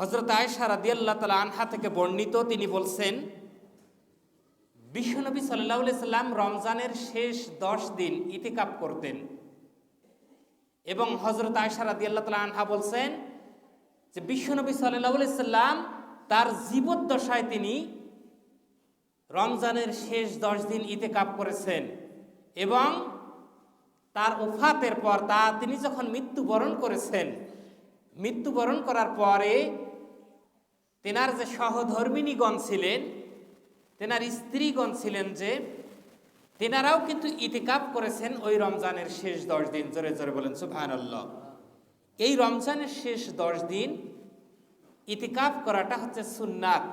হযরত আয়েশা রাদিয়াল্লাহু তাআলা আনহা থেকে বর্ণিত, তিনি বলছেন, বিশ্বনবী সাল্লাল্লাহু আলাইহি সাল্লাম রমজানের শেষ 10 দিন ইতিকাফ করতেন। এবং হযরত আয়েশা রাদিয়াল্লাহু তাআলা আনহা বলছেন যে বিশ্বনবী সাল্লাল্লাহু আলাইহি সাল্লাম তার জীবদ্দশায় তিনি রমজানের শেষ 10 দিন ইতিকাফ করেছেন এবং তার ওফাতের পর তিনি যখন মৃত্যুবরণ করেছেন, মৃত্যুবরণ করার পরে তেনার যে সহধর্মিণীগণ ছিলেন, তেনার স্ত্রীগণ ছিলেন, যে তেনারাও কিন্তু ইতিকাফ করেছেন ওই রমজানের শেষ 10 দিন। জোরে জোরে বলেন সুবহানাল্লাহ। এই রমজানের শেষ 10 দিন ইতিকাফ করাটা হচ্ছে সুন্নাত।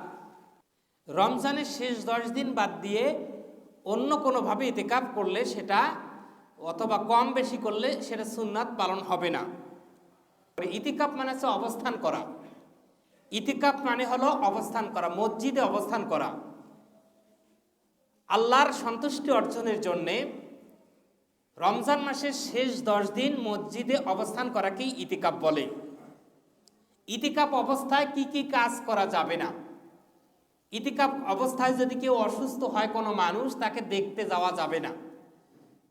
রমজানের শেষ 10 দিন বাদ দিয়ে অন্য কোনোভাবে ইতিকাফ করলে সেটা, অথবা কম বেশি করলে সেটা সুন্নাত পালন হবে না। ইতিকাফ মানে হচ্ছে অবস্থান করা। ইতিকাফ মানে হলো অবস্থান করা, মসজিদে অবস্থান করা। আল্লাহর সন্তুষ্টি অর্জনের জন্যে রমজান মাসের শেষ 10 দিন মসজিদে অবস্থান করাকেই ইতিকাফ বলে। ইতিকাফ অবস্থায় কি কি কাজ করা যাবে না? ইতিকাফ অবস্থায় যদি কেউ অসুস্থ হয়, কোনো মানুষ, তাকে দেখতে যাওয়া যাবে না।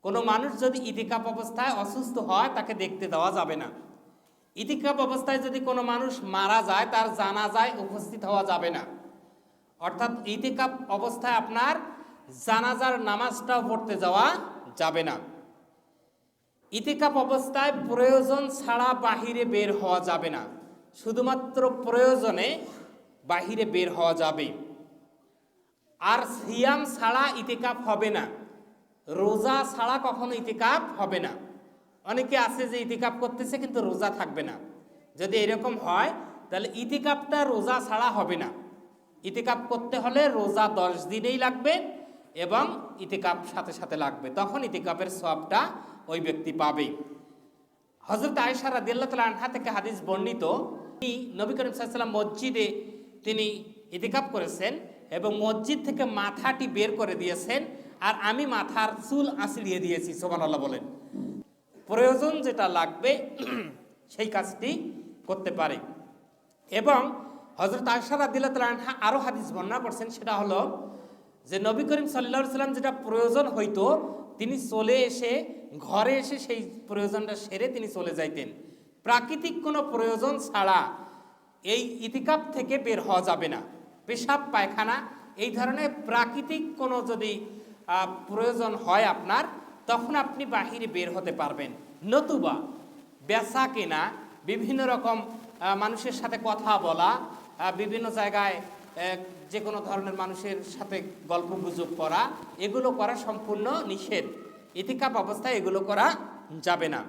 কোনো মানুষ যদি ইতিকাফ অবস্থায় অসুস্থ হয়, তাকে দেখতে দেওয়া যাবে না। ইতিকাফ অবস্থায় যদি কোনো মানুষ মারা যায়, তার জানাজায় উপস্থিত হওয়া যাবে না। অর্থাৎ ইতিকাফ অবস্থায় আপনার জানাজার নামাজটাও পড়তে যাওয়া যাবে না। ইতিকাফ অবস্থায় প্রয়োজন ছাড়া বাহিরে বের হওয়া যাবে না। শুধুমাত্র প্রয়োজনে বাহিরে বের হওয়া যাবে। আর সিয়াম ছাড়া ইতিকাফ হবে না, রোজা ছাড়া কখনো ইতিকাফ হবে না। অনেকে আছে যে ইতিকাফ করতেছে কিন্তু রোজা থাকবে না। যদি এরকম হয় তাহলে ইতিকাফটা রোজা ছাড়া হবে না। ইতিকাফ করতে হলে রোজা 10 দিনেই লাগবে এবং ইতিকাফ সাথে সাথে লাগবে, তখন ইতিকাফের সওয়াবটা ওই ব্যক্তি পাবে। হযরত আয়েশা রাদিয়াল্লাহু তাআলা আনহা থেকে হাদিস বর্ণিত, নবী করিম সাল্লাল্লাহু আলাইহি ওয়াসাল্লাম মসজিদে তিনি ইতিকাফ করেছেন এবং মসজিদ থেকে মাথাটি বের করে দিয়েছেন, আর আমি মাথার চুল আঁচড়িয়ে দিয়েছি। সুবহানাল্লাহ বলেন। প্রয়োজন যেটা লাগবে সেই কাজটি করতে পারে। এবং হযরত আয়েশা রাদিয়াল্লাহু তাআলা আনহা আরও হাদিস বর্ণনা করছেন, সেটা হলো যে নবী করিম সাল্লাল্লাহু আলাইহি ওয়াসাল্লাম যেটা প্রয়োজন হইতো, তিনি চলে এসে ঘরে এসে সেই প্রয়োজনটা সেরে তিনি চলে যাইতেন। প্রাকৃতিক কোনো প্রয়োজন ছাড়া এই ইতিকাফ থেকে বের হওয়া যাবে না। পেশাব পায়খানা এই ধরনের প্রাকৃতিক কোনো যদি প্রয়োজন হয় আপনার, তখন আপনি বাহিরে বের হতে পারবেন। নতুবা বেচা কেনা, বিভিন্ন রকম মানুষের সাথে কথা বলা, বিভিন্ন জায়গায় যে কোনো ধরনের মানুষের সাথে গল্প গুজব করা, এগুলো করা সম্পূর্ণ নিষেধ। ইতিকাফ অবস্থায় এগুলো করা যাবে না।